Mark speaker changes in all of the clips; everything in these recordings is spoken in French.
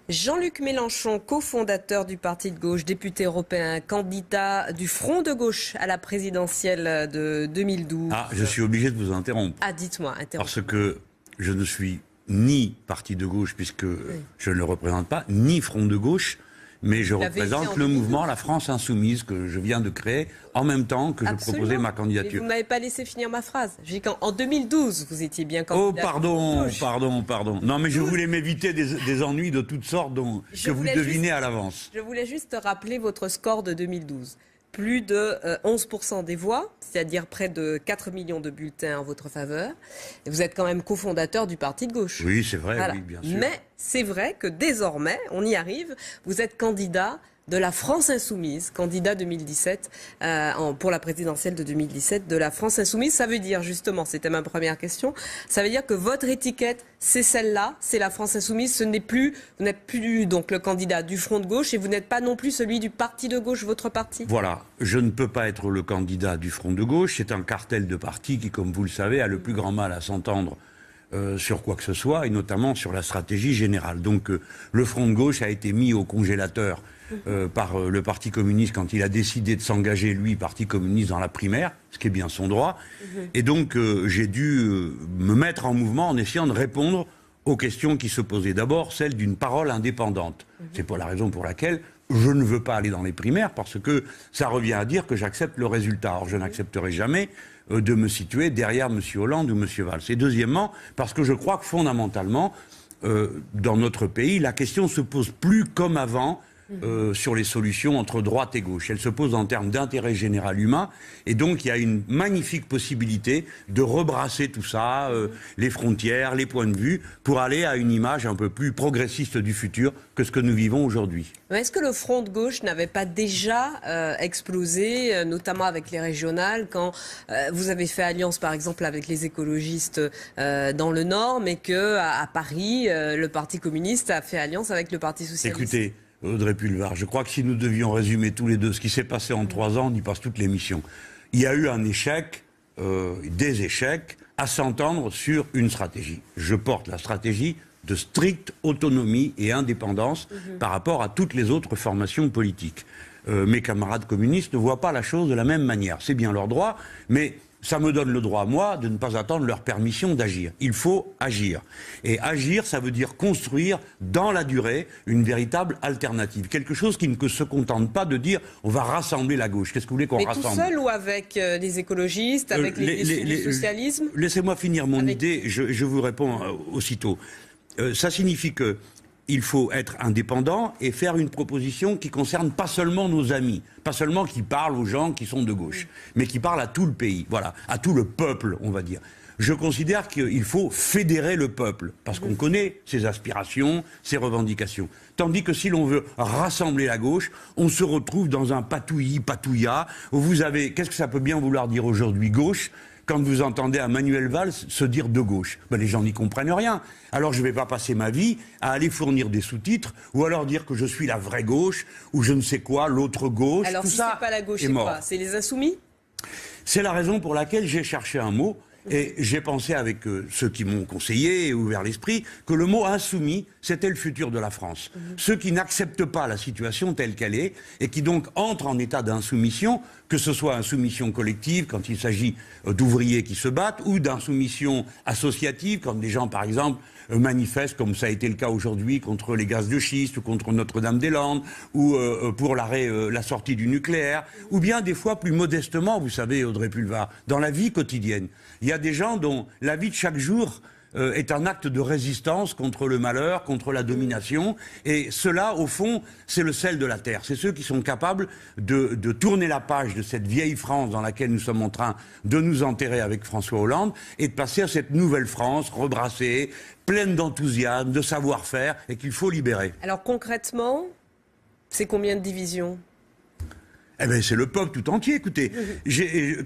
Speaker 1: Jean-Luc Mélenchon, cofondateur du Parti de gauche, député européen, candidat du Front de gauche à la présidentielle de 2012.
Speaker 2: Ah, je suis obligé de vous interrompre.
Speaker 1: Ah, dites-moi, interrompez.
Speaker 2: Parce que je ne suis ni Parti de gauche, puisque je ne le représente pas, ni Front de gauche, mais je représente le mouvement La France Insoumise que je viens de créer en même temps que je proposais ma candidature.
Speaker 1: Mais vous ne m'avez pas laissé finir ma phrase. J'ai dit qu'en 2012, vous étiez bien candidat.
Speaker 2: Oh, pardon. Non, mais je voulais m'éviter des ennuis de toutes sortes que vous devinez à l'avance.
Speaker 1: Je voulais juste rappeler votre score de 2012. Plus de 11% des voix, c'est-à-dire près de 4 millions de bulletins en votre faveur. Et vous êtes quand même cofondateur du Parti de gauche.
Speaker 2: Oui, c'est vrai,
Speaker 1: voilà.
Speaker 2: oui, bien sûr.
Speaker 1: Mais c'est vrai que désormais, on y arrive, vous êtes candidat de la France Insoumise, candidat 2017, pour la présidentielle de 2017 de la France Insoumise. Ça veut dire, justement, c'était ma première question, ça veut dire que votre étiquette, c'est celle-là, c'est la France Insoumise, vous n'êtes plus donc le candidat du Front de gauche et vous n'êtes pas non plus celui du Parti de gauche, votre parti.
Speaker 2: Voilà, je ne peux pas être le candidat du Front de gauche, c'est un cartel de partis qui, comme vous le savez, a le plus grand mal à s'entendre sur quoi que ce soit, et notamment sur la stratégie générale. Donc le Front de gauche a été mis au congélateur par le Parti communiste quand il a décidé de s'engager, lui, Parti communiste, dans la primaire, ce qui est bien son droit. Et donc j'ai dû me mettre en mouvement en essayant de répondre aux questions qui se posaient. D'abord, celle d'une parole indépendante. C'est pour la raison pour laquelle je ne veux pas aller dans les primaires, parce que ça revient à dire que j'accepte le résultat. Or, je n'accepterai jamais de me situer derrière M. Hollande ou M. Valls. Et deuxièmement, parce que je crois que fondamentalement, dans notre pays, la question se pose plus comme avant sur les solutions entre droite et gauche. Elle se pose en termes d'intérêt général humain, et donc il y a une magnifique possibilité de rebrasser tout ça, les frontières, les points de vue, pour aller à une image un peu plus progressiste du futur que ce que nous vivons aujourd'hui.
Speaker 1: Est-ce que le Front de gauche n'avait pas déjà explosé, notamment avec les régionales, quand vous avez fait alliance par exemple avec les écologistes dans le Nord, mais qu'à Paris, le Parti communiste a fait alliance avec le Parti socialiste?
Speaker 2: Écoutez, Audrey Pulvar, je crois que si nous devions résumer tous les deux ce qui s'est passé en 3 ans, on y passe toute l'émission. Il y a eu un échec, des échecs, à s'entendre sur une stratégie. Je porte la stratégie de stricte autonomie et indépendance par rapport à toutes les autres formations politiques. Mes camarades communistes ne voient pas la chose de la même manière. C'est bien leur droit, mais ça me donne le droit, moi, de ne pas attendre leur permission d'agir. Il faut agir. Et agir, ça veut dire construire dans la durée une véritable alternative. Quelque chose qui ne se contente pas de dire on va rassembler la gauche. Qu'est-ce que vous voulez qu'on rassemble?
Speaker 1: Mais tout seul ou avec les écologistes, avec les socialismes?
Speaker 2: Laissez-moi finir mon idée, je vous réponds aussitôt. Ça signifie que il faut être indépendant et faire une proposition qui concerne pas seulement nos amis, pas seulement qui parle aux gens qui sont de gauche, mais qui parle à tout le pays, voilà, à tout le peuple, on va dire. Je considère qu'il faut fédérer le peuple, parce qu'on connaît ses aspirations, ses revendications. Tandis que si l'on veut rassembler la gauche, on se retrouve dans un patouillis-patouillat, où vous avez, qu'est-ce que ça peut bien vouloir dire aujourd'hui, gauche ? Quand vous entendez un Manuel Valls se dire de gauche, les gens n'y comprennent rien. Alors je ne vais pas passer ma vie à aller fournir des sous-titres ou alors dire que je suis la vraie gauche ou je ne sais quoi, l'autre gauche.
Speaker 1: Alors
Speaker 2: tout
Speaker 1: si
Speaker 2: ça
Speaker 1: c'est pas la gauche,
Speaker 2: est
Speaker 1: c'est
Speaker 2: mort.
Speaker 1: quoi? C'est les insoumis?
Speaker 2: C'est la raison pour laquelle j'ai cherché un mot et j'ai pensé avec ceux qui m'ont conseillé et ouvert l'esprit que le mot insoumis, c'était le futur de la France. Ceux qui n'acceptent pas la situation telle qu'elle est et qui donc entrent en état d'insoumission, que ce soit insoumission collective quand il s'agit d'ouvriers qui se battent ou d'insoumission associative quand des gens, par exemple, manifestent, comme ça a été le cas aujourd'hui, contre les gaz de schiste ou contre Notre-Dame-des-Landes ou pour la sortie du nucléaire, ou bien des fois plus modestement, vous savez, Audrey Pulvar, dans la vie quotidienne. Il y a des gens dont la vie de chaque jour est un acte de résistance contre le malheur, contre la domination. Et cela, au fond, c'est le sel de la terre. C'est ceux qui sont capables de tourner la page de cette vieille France dans laquelle nous sommes en train de nous enterrer avec François Hollande et de passer à cette nouvelle France rebrassée, pleine d'enthousiasme, de savoir-faire et qu'il faut libérer.
Speaker 1: Alors concrètement, c'est combien de divisions ?
Speaker 2: Eh bien, c'est le peuple tout entier. Écoutez,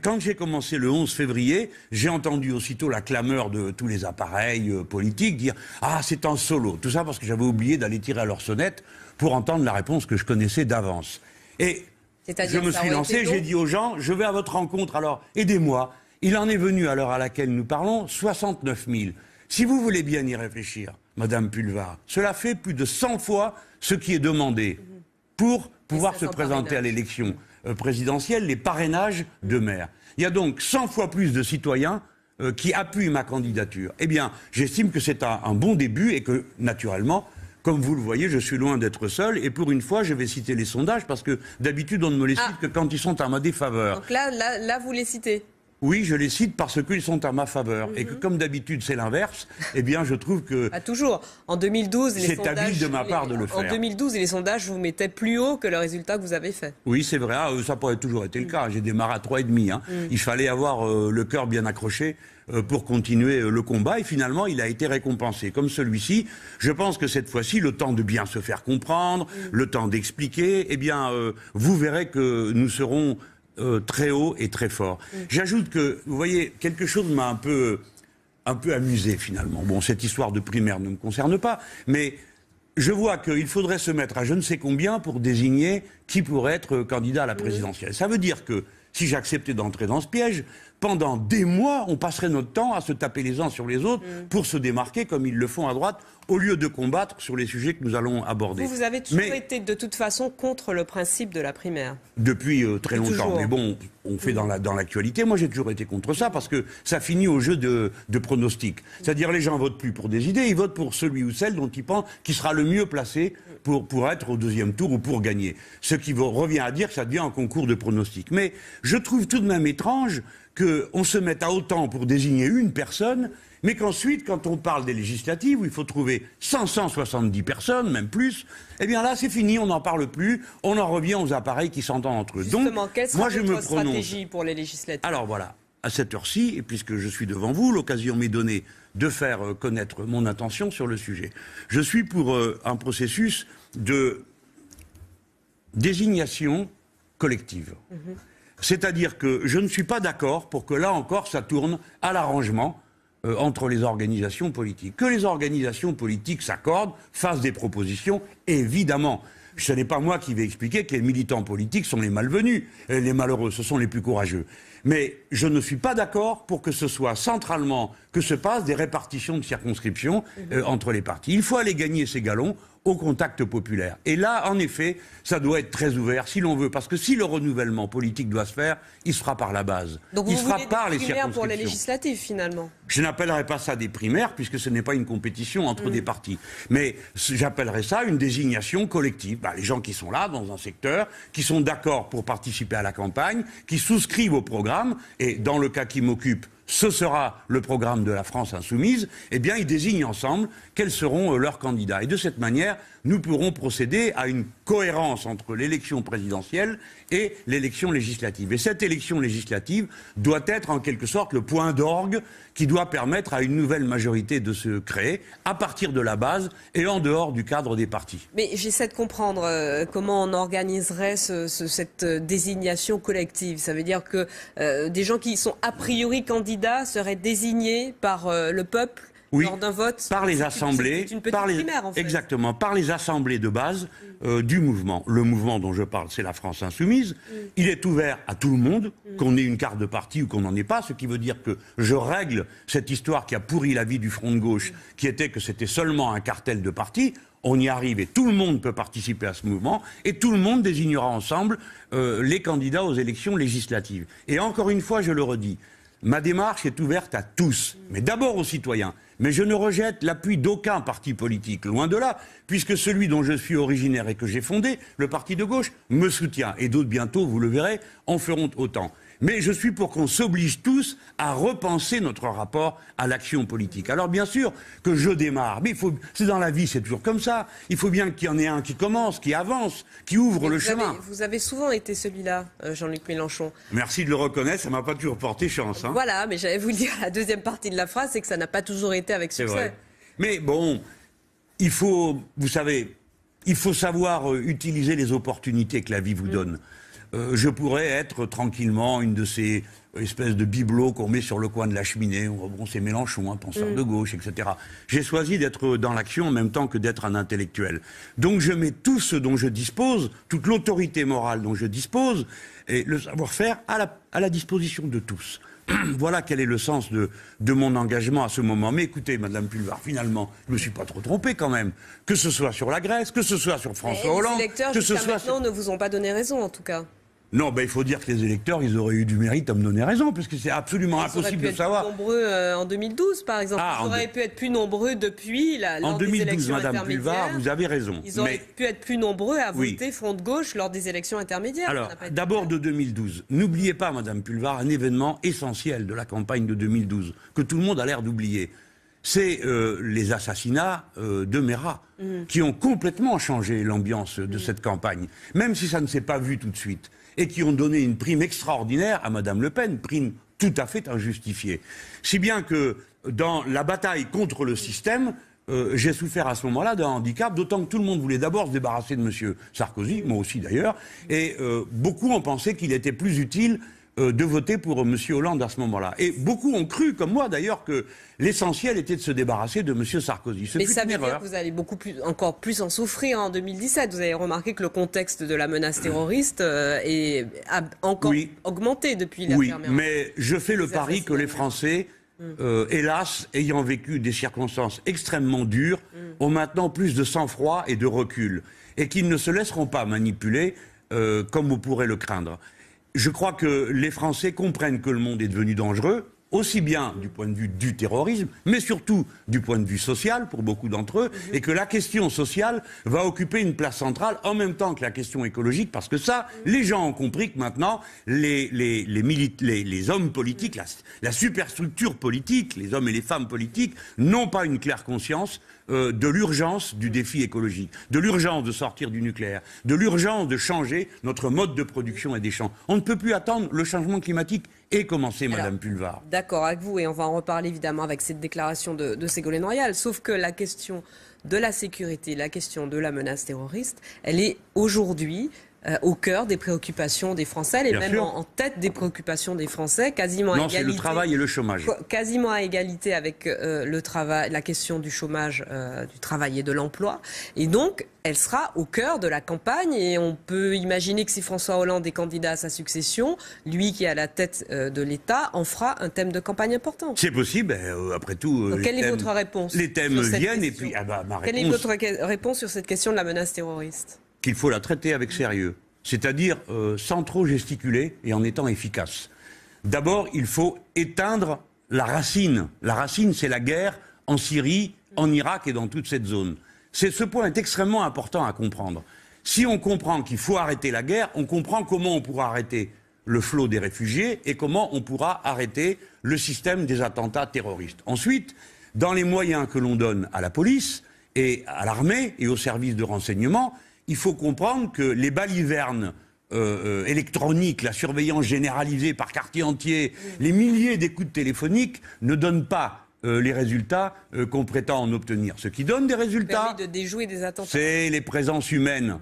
Speaker 2: quand j'ai commencé le 11 février, j'ai entendu aussitôt la clameur de tous les appareils politiques dire « Ah, c'est en solo ». Tout ça parce que j'avais oublié d'aller tirer à leur sonnette pour entendre la réponse que je connaissais d'avance. Et je me suis lancé, j'ai dit aux gens « Je vais à votre rencontre, alors aidez-moi ». Il en est venu, à l'heure à laquelle nous parlons, 69 000. Si vous voulez bien y réfléchir, Madame Pulvar. Cela fait plus de 100 fois ce qui est demandé pour pouvoir se présenter à l'élection présidentielle, les parrainages de maire. Il y a donc 100 fois plus de citoyens qui appuient ma candidature. Eh bien, j'estime que c'est un bon début et que, naturellement, comme vous le voyez, je suis loin d'être seul. Et pour une fois, je vais citer les sondages parce que d'habitude, on ne me les cite que quand ils sont à ma défaveur.
Speaker 1: Donc là, vous les citez.
Speaker 2: Oui, je les cite parce qu'ils sont à ma faveur. Et que comme d'habitude, c'est l'inverse, eh bien, je trouve que...
Speaker 1: Ah, toujours. En 2012, les sondages...
Speaker 2: C'est habile de ma part de le faire.
Speaker 1: En 2012, les sondages vous mettaient plus haut que le résultat que vous avez fait.
Speaker 2: Oui, c'est vrai. Ah, ça pourrait toujours été le cas. J'ai démarré à 3,5. Hein. Il fallait avoir le cœur bien accroché pour continuer le combat. Et finalement, il a été récompensé. Comme celui-ci, je pense que cette fois-ci, le temps de bien se faire comprendre, le temps d'expliquer, eh bien, vous verrez que nous serons... très haut et très fort. J'ajoute que, vous voyez, quelque chose m'a un peu amusé finalement. Bon, cette histoire de primaire ne me concerne pas, mais je vois qu'il faudrait se mettre à je ne sais combien pour désigner qui pourrait être candidat à la présidentielle. Ça veut dire que si j'acceptais d'entrer dans ce piège, pendant des mois, on passerait notre temps à se taper les uns sur les autres pour se démarquer comme ils le font à droite, au lieu de combattre sur les sujets que nous allons aborder.
Speaker 1: Vous avez toujours été de toute façon contre le principe de la primaire.
Speaker 2: Depuis très longtemps.
Speaker 1: Toujours.
Speaker 2: Mais bon, on fait dans l'actualité. Moi, j'ai toujours été contre ça parce que ça finit au jeu de pronostics. C'est-à-dire les gens votent plus pour des idées, ils votent pour celui ou celle dont ils pensent qui sera le mieux placé pour être au deuxième tour ou pour gagner. Ce qui revient à dire que ça devient un concours de pronostics. Mais je trouve tout de même étrange qu'on se mette à autant pour désigner une personne, mais qu'ensuite, quand on parle des législatives, où il faut trouver 570 personnes, même plus, eh bien là, c'est fini, on n'en parle plus, on en revient aux appareils qui s'entendent entre eux.
Speaker 1: Justement,
Speaker 2: donc,
Speaker 1: quelle sera votre stratégie pour les législatives?
Speaker 2: Alors voilà, à cette heure-ci, et puisque je suis devant vous, l'occasion m'est donnée de faire connaître mon intention sur le sujet. Je suis pour un processus de désignation collective. C'est-à-dire que je ne suis pas d'accord pour que là encore ça tourne à l'arrangement entre les organisations politiques. Que les organisations politiques s'accordent, fassent des propositions, évidemment. Ce n'est pas moi qui vais expliquer que les militants politiques sont les malvenus, les malheureux, ce sont les plus courageux. Mais je ne suis pas d'accord pour que ce soit centralement que se passent des répartitions de circonscriptions entre les partis. Il faut aller gagner ces galons au contact populaire. Et là, en effet, ça doit être très ouvert, si l'on veut, parce que si le renouvellement politique doit se faire, il se fera par la base.
Speaker 1: Donc
Speaker 2: il se fera par les
Speaker 1: circonscriptions. Pour les
Speaker 2: circonscriptions.
Speaker 1: législatives, finalement.
Speaker 2: Je n'appellerai pas ça des primaires, puisque ce n'est pas une compétition entre des partis. Mais j'appellerais ça une désignation collective. Les gens qui sont là, dans un secteur, qui sont d'accord pour participer à la campagne, qui souscrivent au programme, et dans le cas qui m'occupe, ce sera le programme de la France insoumise, eh bien, ils désignent ensemble quels seront leurs candidats. Et de cette manière, nous pourrons procéder à une cohérence entre l'élection présidentielle et l'élection législative. Et cette élection législative doit être en quelque sorte le point d'orgue qui doit permettre à une nouvelle majorité de se créer à partir de la base et en dehors du cadre des partis.
Speaker 1: Mais j'essaie de comprendre comment on organiserait cette désignation collective. Ça veut dire que des gens qui sont a priori candidats seraient désignés par le peuple lors d'un vote.
Speaker 2: Par les assemblées,
Speaker 1: c'est une petite primaire, en fait.
Speaker 2: Exactement, par les assemblées de base du mouvement. Le mouvement dont je parle, c'est la France insoumise. Il est ouvert à tout le monde, qu'on ait une carte de parti ou qu'on n'en ait pas, ce qui veut dire que je règle cette histoire qui a pourri la vie du Front de gauche, qui était que c'était seulement un cartel de partis. On y arrive et tout le monde peut participer à ce mouvement et tout le monde désignera ensemble les candidats aux élections législatives. Et encore une fois, je le redis, ma démarche est ouverte à tous, mais d'abord aux citoyens. Mais je ne rejette l'appui d'aucun parti politique, loin de là, puisque celui dont je suis originaire et que j'ai fondé, le parti de gauche, me soutient. Et d'autres bientôt, vous le verrez, en feront autant. Mais je suis pour qu'on s'oblige tous à repenser notre rapport à l'action politique. Alors bien sûr que je démarre, mais c'est dans la vie, c'est toujours comme ça. Il faut bien qu'il y en ait un qui commence, qui avance, qui ouvre le chemin.
Speaker 1: Vous avez souvent été celui-là, Jean-Luc Mélenchon.
Speaker 2: Merci de le reconnaître, ça m'a pas toujours porté chance. Hein.
Speaker 1: Voilà, mais j'allais vous le dire, la deuxième partie de la phrase, c'est que ça n'a pas toujours été avec succès.
Speaker 2: C'est vrai. Mais bon, il faut, vous savez, il faut savoir utiliser les opportunités que la vie vous donne. Je pourrais être tranquillement une de ces espèces de bibelots qu'on met sur le coin de la cheminée. Bon, c'est Mélenchon, un penseur de gauche, etc. J'ai choisi d'être dans l'action en même temps que d'être un intellectuel. Donc je mets tout ce dont je dispose, toute l'autorité morale dont je dispose, et le savoir-faire à la disposition de tous. Voilà quel est le sens de mon engagement à ce moment. Mais écoutez, Madame Pulvar, finalement, je me suis pas trop trompé quand même. Que ce soit sur la Grèce, que ce soit sur François Hollande,
Speaker 1: les électeurs,
Speaker 2: que ce
Speaker 1: jusqu'à
Speaker 2: soit
Speaker 1: maintenant, ne vous ont pas donné raison, en tout cas.
Speaker 2: Non, il faut dire que les électeurs, ils auraient eu du mérite à me donner raison, puisque c'est absolument impossible de savoir.
Speaker 1: Ils auraient pu être plus nombreux en 2012, par exemple. Ils auraient pu être plus nombreux depuis
Speaker 2: en 2012, Madame Pulvar, vous avez raison.
Speaker 1: Ils auraient pu être plus nombreux à voter Front de gauche lors des élections intermédiaires.
Speaker 2: Alors, d'abord de 2012. N'oubliez pas, Madame Pulvar, un événement essentiel de la campagne de 2012, que tout le monde a l'air d'oublier. C'est les assassinats de Mera, qui ont complètement changé l'ambiance de cette campagne, même si ça ne s'est pas vu tout de suite, et qui ont donné une prime extraordinaire à Madame Le Pen, prime tout à fait injustifiée. Si bien que dans la bataille contre le système, j'ai souffert à ce moment-là d'un handicap, d'autant que tout le monde voulait d'abord se débarrasser de M. Sarkozy, moi aussi d'ailleurs, et beaucoup ont pensé qu'il était plus utile de voter pour M. Hollande à ce moment-là. Et beaucoup ont cru, comme moi d'ailleurs, que l'essentiel était de se débarrasser de M. Sarkozy.
Speaker 1: Mais ça veut dire que vous allez encore plus en souffrir en 2017. Vous avez remarqué que le contexte de la menace terroriste a encore augmenté depuis l'affaire Mera.
Speaker 2: Oui, mais je fais le pari que les Français, hélas, ayant vécu des circonstances extrêmement dures, ont maintenant plus de sang-froid et de recul. Et qu'ils ne se laisseront pas manipuler comme on pourrait le craindre. Je crois que les Français comprennent que le monde est devenu dangereux, aussi bien du point de vue du terrorisme, mais surtout du point de vue social pour beaucoup d'entre eux, et que la question sociale va occuper une place centrale en même temps que la question écologique, parce que ça, les gens ont compris que maintenant, les hommes politiques, la superstructure politique, les hommes et les femmes politiques, n'ont pas une claire conscience de l'urgence du défi écologique, de l'urgence de sortir du nucléaire, de l'urgence de changer notre mode de production et d'échange. On ne peut plus attendre le changement climatique et commencer, Madame Pulvar.
Speaker 1: D'accord avec vous, et on va en reparler évidemment avec cette déclaration de Ségolène Royal. Sauf que la question de la sécurité, la question de la menace terroriste, elle est aujourd'hui au cœur des préoccupations des Français, elle est même en tête des préoccupations des Français, quasiment à égalité.
Speaker 2: Non, c'est le travail et le chômage.
Speaker 1: Quasiment à égalité avec le travail, la question du chômage, du travail et de l'emploi. Et donc, elle sera au cœur de la campagne, et on peut imaginer que si François Hollande est candidat à sa succession, lui qui est à la tête de l'État en fera un thème de campagne important.
Speaker 2: C'est possible, après tout.
Speaker 1: Donc, quelle est votre réponse?
Speaker 2: Les thèmes viennent et puis ma réponse.
Speaker 1: Quelle est votre réponse sur cette question de la menace terroriste?
Speaker 2: Qu'il faut la traiter avec sérieux, c'est-à-dire sans trop gesticuler et en étant efficace. D'abord, il faut éteindre la racine. La racine, c'est la guerre en Syrie, en Irak et dans toute cette zone. Ce point est extrêmement important à comprendre. Si on comprend qu'il faut arrêter la guerre, on comprend comment on pourra arrêter le flot des réfugiés et comment on pourra arrêter le système des attentats terroristes. Ensuite, dans les moyens que l'on donne à la police et à l'armée et aux services de renseignement, il faut comprendre que les balivernes électroniques, la surveillance généralisée par quartier entier, les milliers d'écoutes téléphoniques ne donnent pas les résultats qu'on prétend en obtenir. Ce qui donne des résultats,
Speaker 1: de déjouer des attentats,
Speaker 2: c'est les présences humaines,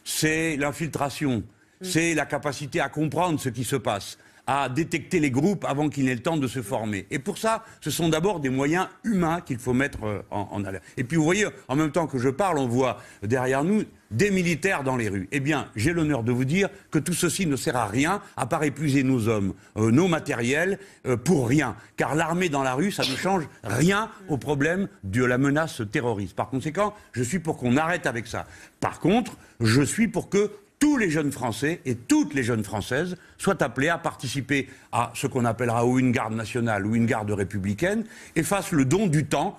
Speaker 2: c'est l'infiltration, c'est la capacité à comprendre ce qui se passe, à détecter les groupes avant qu'ils n'aient le temps de se former. Et pour ça, ce sont d'abord des moyens humains qu'il faut mettre en alerte. Et puis vous voyez, en même temps que je parle, on voit derrière nous des militaires dans les rues. Eh bien, j'ai l'honneur de vous dire que tout ceci ne sert à rien, à part épuiser nos hommes, nos matériels, pour rien. Car l'armée dans la rue, ça ne change rien au problème de la menace terroriste. Par conséquent, je suis pour qu'on arrête avec ça. Par contre, je suis pour que tous les jeunes Français et toutes les jeunes Françaises soient appelés à participer à ce qu'on appellera ou une garde nationale ou une garde républicaine et fassent le don du temps,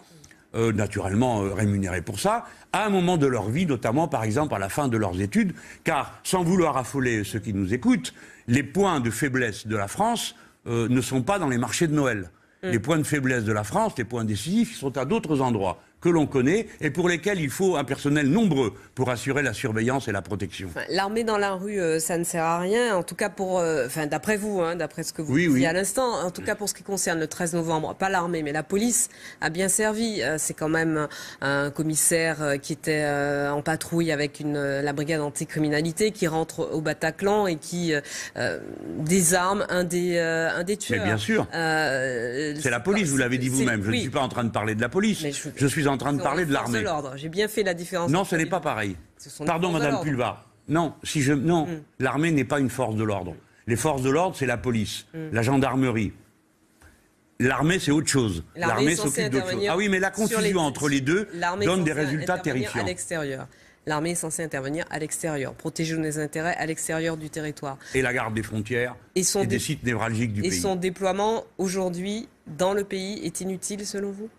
Speaker 2: naturellement rémunéré pour ça, à un moment de leur vie, notamment par exemple à la fin de leurs études, car sans vouloir affoler ceux qui nous écoutent, les points de faiblesse de la France ne sont pas dans les marchés de Noël. Les points de faiblesse de la France, les points décisifs, sont à d'autres endroits que l'on connaît et pour lesquels il faut un personnel nombreux pour assurer la surveillance et la protection.
Speaker 1: L'armée dans la rue, ça ne sert à rien, en tout cas pour, d'après vous, d'après ce que vous disiez à l'instant, en tout cas pour ce qui concerne le 13 novembre, pas l'armée, mais la police a bien servi. C'est quand même un commissaire qui était en patrouille avec la brigade anticriminalité qui rentre au Bataclan et qui désarme un des tueurs.
Speaker 2: Mais bien sûr. C'est la police, vous l'avez dit vous-même. Je ne suis pas en train de parler de la police. Je suis en train de parler de l'armée.
Speaker 1: J'ai bien fait la différence.
Speaker 2: Non, ce n'est pas pareil. Pardon, Madame Pulvar. Non, l'armée n'est pas une force de l'ordre. Les forces de l'ordre, c'est la police, la gendarmerie. L'armée, c'est autre chose. L'armée s'occupe d'autre chose. Ah oui, mais la confusion entre les deux donne des résultats terrifiants.
Speaker 1: L'armée est censée intervenir à l'extérieur, protéger nos intérêts à l'extérieur du territoire.
Speaker 2: Et la garde des frontières et des sites névralgiques du pays.
Speaker 1: Et son déploiement aujourd'hui dans le pays est inutile selon vous ?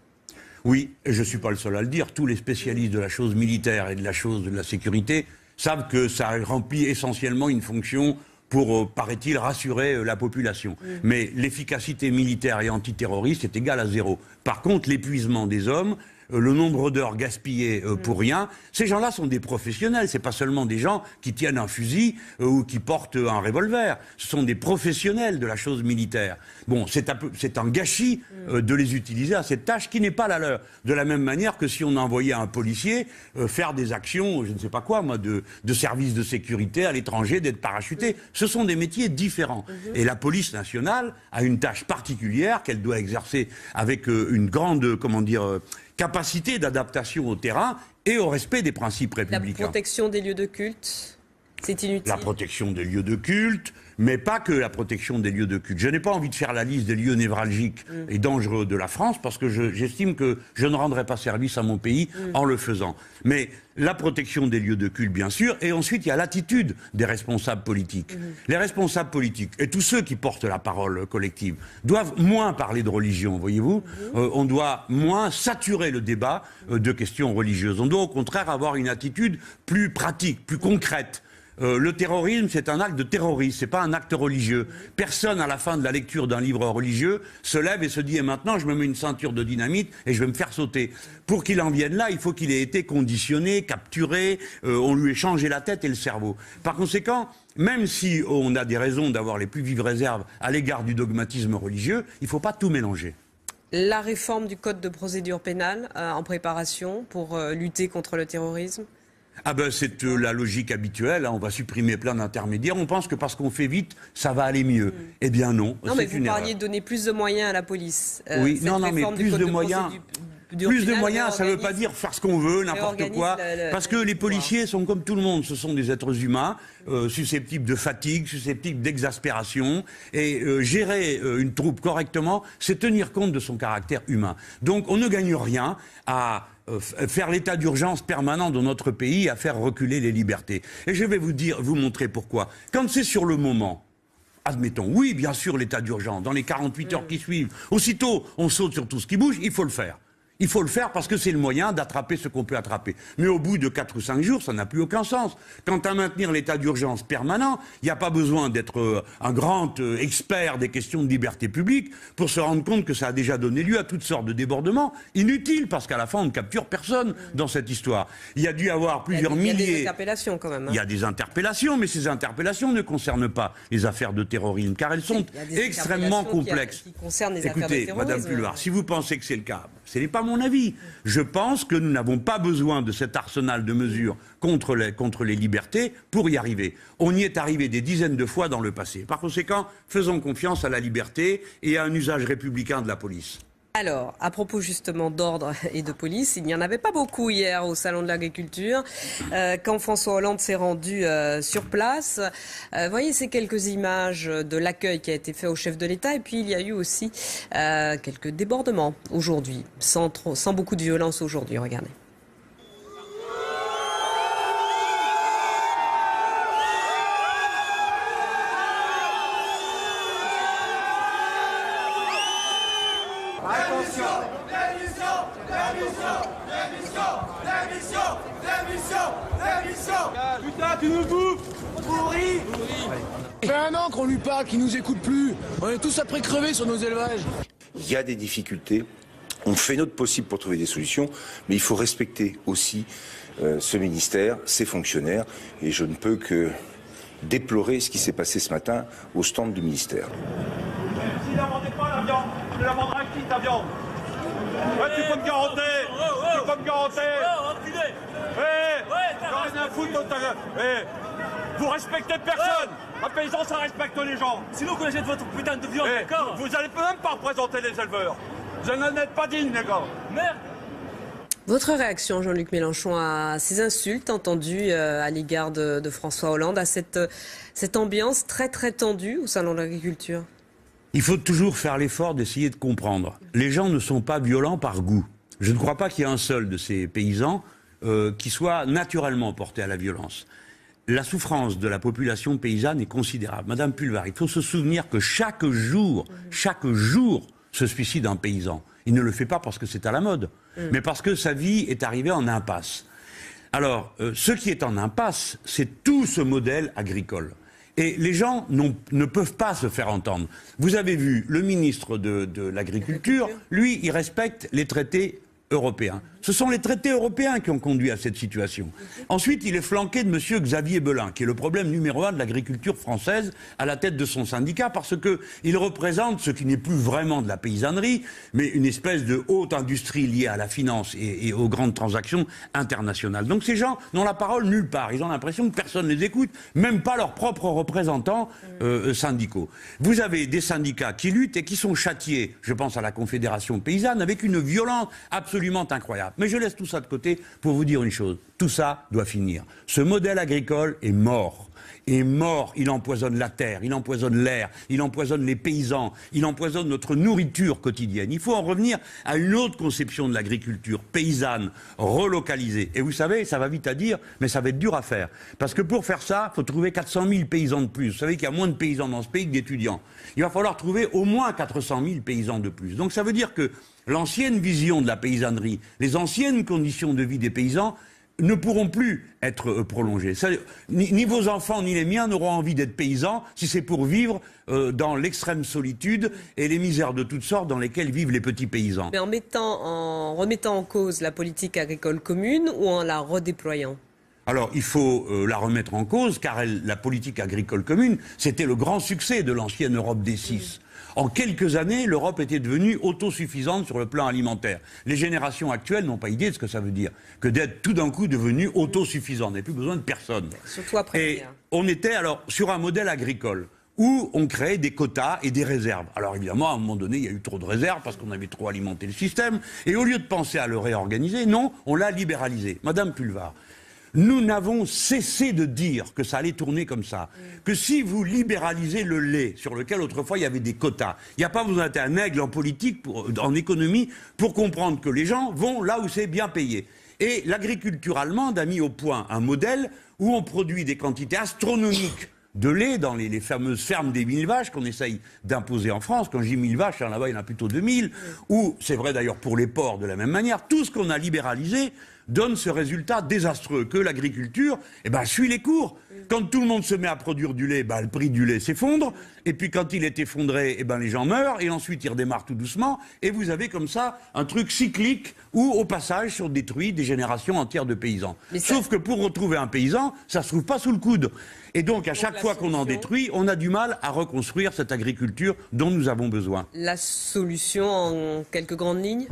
Speaker 2: Oui, et je ne suis pas le seul à le dire. Tous les spécialistes de la chose militaire et de la chose de la sécurité savent que ça remplit essentiellement une fonction pour, paraît-il, rassurer la population. Mais l'efficacité militaire et antiterroriste est égale à 0. Par contre, l'épuisement des hommes, le nombre d'heures gaspillées pour rien, ces gens-là sont des professionnels. C'est pas seulement des gens qui tiennent un fusil ou qui portent un revolver. Ce sont des professionnels de la chose militaire. Bon, c'est un gâchis de les utiliser à cette tâche qui n'est pas la leur. De la même manière que si on envoyait un policier faire des actions, je ne sais pas quoi, moi, de services de sécurité à l'étranger, d'être parachuté. Ce sont des métiers différents. Et la police nationale a une tâche particulière qu'elle doit exercer avec une grande, capacité d'adaptation au terrain et au respect des principes républicains.
Speaker 1: La protection des lieux de culte, c'est inutile.
Speaker 2: La protection des lieux de culte, mais pas que la protection des lieux de culte. Je n'ai pas envie de faire la liste des lieux névralgiques et dangereux de la France parce que j'estime que je ne rendrai pas service à mon pays en le faisant. Mais la protection des lieux de culte, bien sûr, et ensuite il y a l'attitude des responsables politiques. Les responsables politiques et tous ceux qui portent la parole collective doivent moins parler de religion, voyez-vous. On doit moins saturer le débat de questions religieuses. On doit au contraire avoir une attitude plus pratique, plus concrète. Le terrorisme, c'est un acte de terrorisme, c'est pas un acte religieux. Personne, à la fin de la lecture d'un livre religieux, se lève et se dit « Et maintenant, je me mets une ceinture de dynamite et je vais me faire sauter ». Pour qu'il en vienne là, il faut qu'il ait été conditionné, capturé, on lui ait changé la tête et le cerveau. Par conséquent, même si on a des raisons d'avoir les plus vives réserves à l'égard du dogmatisme religieux, il ne faut pas tout mélanger.
Speaker 1: La réforme du code de procédure pénale en préparation pour lutter contre le terrorisme ?
Speaker 2: Ah ben c'est la logique habituelle, hein. On va supprimer plein d'intermédiaires, on pense que parce qu'on fait vite, ça va aller mieux. Eh bien non,
Speaker 1: non mais vous parliez de donner plus de moyens à la police.
Speaker 2: Oui, non, mais plus de moyens... Plus de moyens, ça ne veut pas dire faire ce qu'on veut, n'importe quoi, parce que les policiers sont comme tout le monde, ce sont des êtres humains, susceptibles de fatigue, susceptibles d'exaspération, et gérer une troupe correctement, c'est tenir compte de son caractère humain. Donc on ne gagne rien à faire l'état d'urgence permanent dans notre pays, à faire reculer les libertés. Et je vais vous montrer pourquoi. Quand c'est sur le moment, admettons, oui, bien sûr, l'état d'urgence, dans les 48 heures qui suivent, aussitôt on saute sur tout ce qui bouge, il faut le faire. Il faut le faire parce que c'est le moyen d'attraper ce qu'on peut attraper. Mais au bout de 4 ou 5 jours, ça n'a plus aucun sens. Quant à maintenir l'état d'urgence permanent, il n'y a pas besoin d'être un grand expert des questions de liberté publique pour se rendre compte que ça a déjà donné lieu à toutes sortes de débordements inutiles, parce qu'à la fin, on ne capture personne dans cette histoire. Il y a dû y avoir plusieurs milliers... Il y a
Speaker 1: des interpellations quand même. Hein.
Speaker 2: Il y a des interpellations, mais ces interpellations ne concernent pas les affaires de terrorisme, car elles sont extrêmement complexes.
Speaker 1: Qui concernent les affaires de
Speaker 2: terrorisme. Écoutez, Madame Pulvar, si vous pensez que c'est le cas, ce n'est pas mon avis. Je pense que nous n'avons pas besoin de cet arsenal de mesures contre les libertés pour y arriver. On y est arrivé des dizaines de fois dans le passé. Par conséquent, faisons confiance à la liberté et à un usage républicain de la police.
Speaker 1: Alors, à propos justement d'ordre et de police, il n'y en avait pas beaucoup hier au Salon de l'Agriculture, quand François Hollande s'est rendu sur place. Voyez ces quelques images de l'accueil qui a été fait au chef de l'État, et puis il y a eu aussi quelques débordements aujourd'hui, sans beaucoup de violence aujourd'hui, regardez.
Speaker 3: Putain, tu nous bouffes pourri. Ça fait 1 an qu'on lui parle, qu'il nous écoute plus. On est tous après crever sur nos élevages.
Speaker 4: Il y a des difficultés. On fait notre possible pour trouver des solutions, mais il faut respecter aussi ce ministère, ses fonctionnaires, et je ne peux que déplorer ce qui s'est passé ce matin au stand du ministère.
Speaker 5: S'il ne la vendait pas la viande, je la vendrai à qui ta viande? Ouais, tu peux me garantir. Tu peux me garantir. J'en ai rien à foutre. Vous respectez personne. Un paysan, ça respecte les gens.
Speaker 6: Sinon, vous achètez votre putain de viande, d'accord?
Speaker 5: Vous allez même pas représenter les éleveurs. Vous n'en êtes pas digne, les gars.
Speaker 6: Merde.
Speaker 1: Votre réaction, Jean-Luc Mélenchon, à ces insultes entendues à l'égard de François Hollande, à cette ambiance très très tendue au Salon de l'Agriculture?
Speaker 2: Il faut toujours faire l'effort d'essayer de comprendre. Les gens ne sont pas violents par goût. Je ne crois pas qu'il y ait un seul de ces paysans qui soit naturellement porté à la violence. La souffrance de la population paysanne est considérable. Madame Pulvar, il faut se souvenir que chaque jour se suicide un paysan. Il ne le fait pas parce que c'est à la mode, mais parce que sa vie est arrivée en impasse. Alors, ce qui est en impasse, c'est tout ce modèle agricole. Et les gens ne peuvent pas se faire entendre. Vous avez vu, le ministre de l'Agriculture, lui, il respecte les traités européens. Ce sont les traités européens qui ont conduit à cette situation. Ensuite, il est flanqué de M. Xavier Belin, qui est le problème numéro 1 de l'agriculture française, à la tête de son syndicat, parce qu'il représente ce qui n'est plus vraiment de la paysannerie, mais une espèce de haute industrie liée à la finance et aux grandes transactions internationales. Donc ces gens n'ont la parole nulle part. Ils ont l'impression que personne ne les écoute, même pas leurs propres représentants syndicaux. Vous avez des syndicats qui luttent et qui sont châtiés, je pense à la Confédération paysanne, avec une violence absolument incroyable. Mais je laisse tout ça de côté pour vous dire une chose. Tout ça doit finir. Ce modèle agricole est mort. Est mort. Il empoisonne la terre, il empoisonne l'air, il empoisonne les paysans, il empoisonne notre nourriture quotidienne. Il faut en revenir à une autre conception de l'agriculture, paysanne, relocalisée. Et vous savez, ça va vite à dire, mais ça va être dur à faire. Parce que pour faire ça, il faut trouver 400 000 paysans de plus. Vous savez qu'il y a moins de paysans dans ce pays que d'étudiants. Il va falloir trouver au moins 400 000 paysans de plus. Donc ça veut dire que l'ancienne vision de la paysannerie, les anciennes conditions de vie des paysans ne pourront plus être prolongées. Ni vos enfants ni les miens n'auront envie d'être paysans si c'est pour vivre dans l'extrême solitude et les misères de toutes sortes dans lesquelles vivent les petits paysans.
Speaker 1: Mais en remettant en cause la politique agricole commune ou en la redéployant?
Speaker 2: Alors, il faut la remettre en cause, car la politique agricole commune, c'était le grand succès de l'ancienne Europe des Six. En quelques années, l'Europe était devenue autosuffisante sur le plan alimentaire. Les générations actuelles n'ont pas idée de ce que ça veut dire, que d'être tout d'un coup devenu autosuffisant. On n'a plus besoin de personne.
Speaker 1: Surtout après.
Speaker 2: Et on était alors sur un modèle agricole où on créait des quotas et des réserves. Alors évidemment, à un moment donné, il y a eu trop de réserves parce qu'on avait trop alimenté le système. Et au lieu de penser à le réorganiser, non, on l'a libéralisé. Madame Pulvar, nous n'avons cessé de dire que ça allait tourner comme ça. Que si vous libéralisez le lait, sur lequel autrefois il y avait des quotas, il n'y a pas besoin d'être un aigle en politique, en économie, pour comprendre que les gens vont là où c'est bien payé. Et l'agriculture allemande a mis au point un modèle où on produit des quantités astronomiques de lait dans les fameuses fermes des 1000 vaches qu'on essaye d'imposer en France. Quand je dis 1000 vaches, là-bas il y en a plutôt 2000. Ou, c'est vrai d'ailleurs pour les porcs de la même manière, tout ce qu'on a libéralisé donne ce résultat désastreux, que l'agriculture suit les cours. Quand tout le monde se met à produire du lait, le prix du lait s'effondre, et puis quand il est effondré, les gens meurent, et ensuite ils redémarrent tout doucement, et vous avez comme ça un truc cyclique où au passage sont détruits des générations entières de paysans. Sauf que pour retrouver un paysan, ça se trouve pas sous le coude. Et donc à chaque fois qu'on en détruit, on a du mal à reconstruire cette agriculture dont nous avons besoin.
Speaker 1: La solution en quelques grandes lignes ?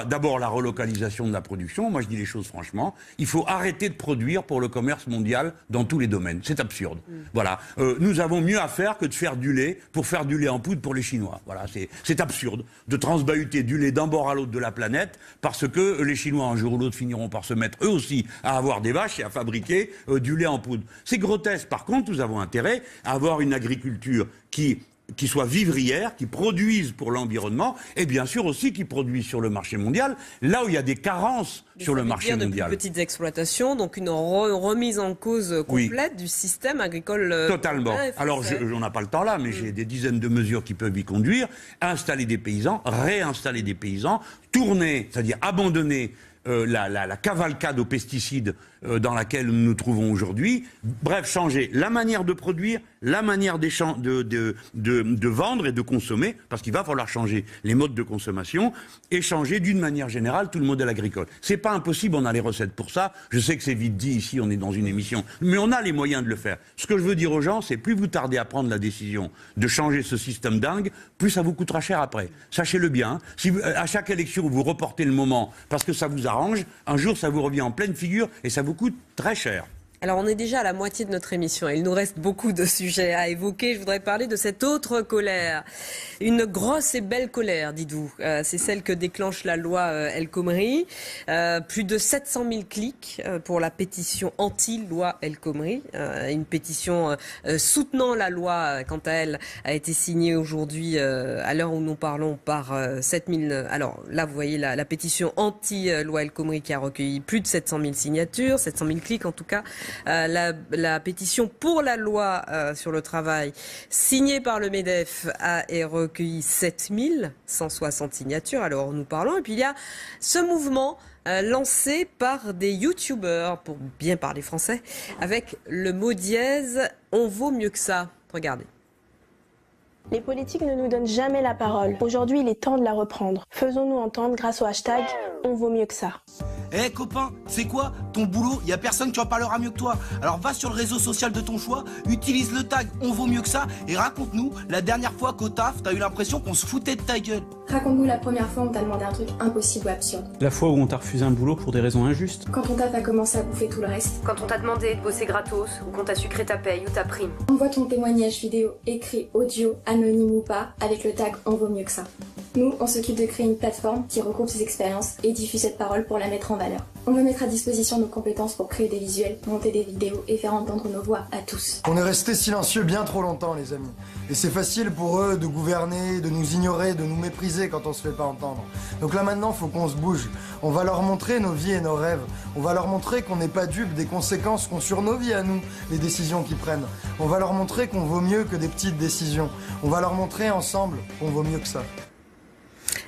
Speaker 2: D'abord, la relocalisation de la production. Moi, je dis les choses franchement. Il faut arrêter de produire pour le commerce mondial dans tous les domaines. C'est absurde. Voilà. Nous avons mieux à faire que de faire du lait pour faire du lait en poudre pour les Chinois. Voilà. C'est absurde de transbahuter du lait d'un bord à l'autre de la planète parce que les Chinois, un jour ou l'autre, finiront par se mettre eux aussi à avoir des vaches et à fabriquer du lait en poudre. C'est grotesque. Par contre, nous avons intérêt à avoir une agriculture qui soit vivrière, qui produisent pour l'environnement, et bien sûr aussi qui produisent sur le marché mondial, là où il y a des carences sur le marché mondial.
Speaker 1: De plus petites exploitations, donc une remise en cause complète du système agricole.
Speaker 2: Totalement. Alors, on n'a pas le temps là, mais j'ai des dizaines de mesures qui peuvent y conduire. Installer des paysans, réinstaller des paysans, tourner, c'est-à-dire abandonner la cavalcade aux pesticides dans laquelle nous nous trouvons aujourd'hui. Bref, changer la manière de produire, la manière de vendre et de consommer, parce qu'il va falloir changer les modes de consommation et changer d'une manière générale tout le modèle agricole. C'est pas impossible, on a les recettes pour ça. Je sais que c'est vite dit ici, on est dans une émission, mais on a les moyens de le faire. Ce que je veux dire aux gens, c'est plus vous tardez à prendre la décision de changer ce système dingue, plus ça vous coûtera cher après. Sachez-le bien. Si à chaque élection vous reportez le moment parce que ça vous arrange, un jour ça vous revient en pleine figure et ça vous coûte très cher.
Speaker 1: Alors on est déjà à la moitié de notre émission et il nous reste beaucoup de sujets à évoquer. Je voudrais parler de cette autre colère, une grosse et belle colère, dites-vous. C'est celle que déclenche la loi El Khomri. Plus de 700 000 clics pour la pétition anti-loi El Khomri. Une pétition soutenant la loi, quant à elle, a été signée aujourd'hui, à l'heure où nous parlons, par 7000... Alors là, vous voyez la pétition anti-loi El Khomri qui a recueilli plus de 700 000 signatures, 700 000 clics en tout cas. La pétition pour la loi sur le travail signée par le MEDEF a recueilli 7160 signatures, alors nous parlons. Et puis il y a ce mouvement lancé par des youtubeurs, pour bien parler français, avec le mot dièse « on vaut mieux que ça ». Regardez.
Speaker 7: Les politiques ne nous donnent jamais la parole. Aujourd'hui, il est temps de la reprendre. Faisons-nous entendre grâce au hashtag « On vaut mieux que ça ».
Speaker 8: Eh copain, c'est quoi? Ton boulot, y a personne qui en parlera mieux que toi. Alors va sur le réseau social de ton choix, utilise le tag « On vaut mieux que ça » et raconte-nous la dernière fois qu'au taf, t'as eu l'impression qu'on se foutait de ta gueule.
Speaker 9: Raconte-nous la première fois où on t'a demandé un truc impossible ou absurde.
Speaker 10: La fois où on t'a refusé un boulot pour des raisons injustes.
Speaker 9: Quand ton taf a commencé à bouffer tout le reste.
Speaker 11: Quand on t'a demandé de bosser gratos ou qu'on t'a sucré ta paye ou ta prime.
Speaker 9: Envoie ton témoignage vidéo, écrit, audio, anonyme ou pas, avec le tag « On vaut mieux que ça ». Nous, on s'occupe de créer une plateforme qui regroupe ces expériences et diffuse cette parole pour la mettre en valeur. On veut mettre à disposition nos compétences pour créer des visuels, monter des vidéos et faire entendre nos voix à tous.
Speaker 12: On est resté silencieux bien trop longtemps, les amis. Et c'est facile pour eux de gouverner, de nous ignorer, de nous mépriser quand on se fait pas entendre. Donc là maintenant, faut qu'on se bouge. On va leur montrer nos vies et nos rêves. On va leur montrer qu'on n'est pas dupes des conséquences qu'ont sur nos vies à nous, les décisions qu'ils prennent. On va leur montrer qu'on vaut mieux que des petites décisions. On va leur montrer ensemble qu'on vaut mieux que ça.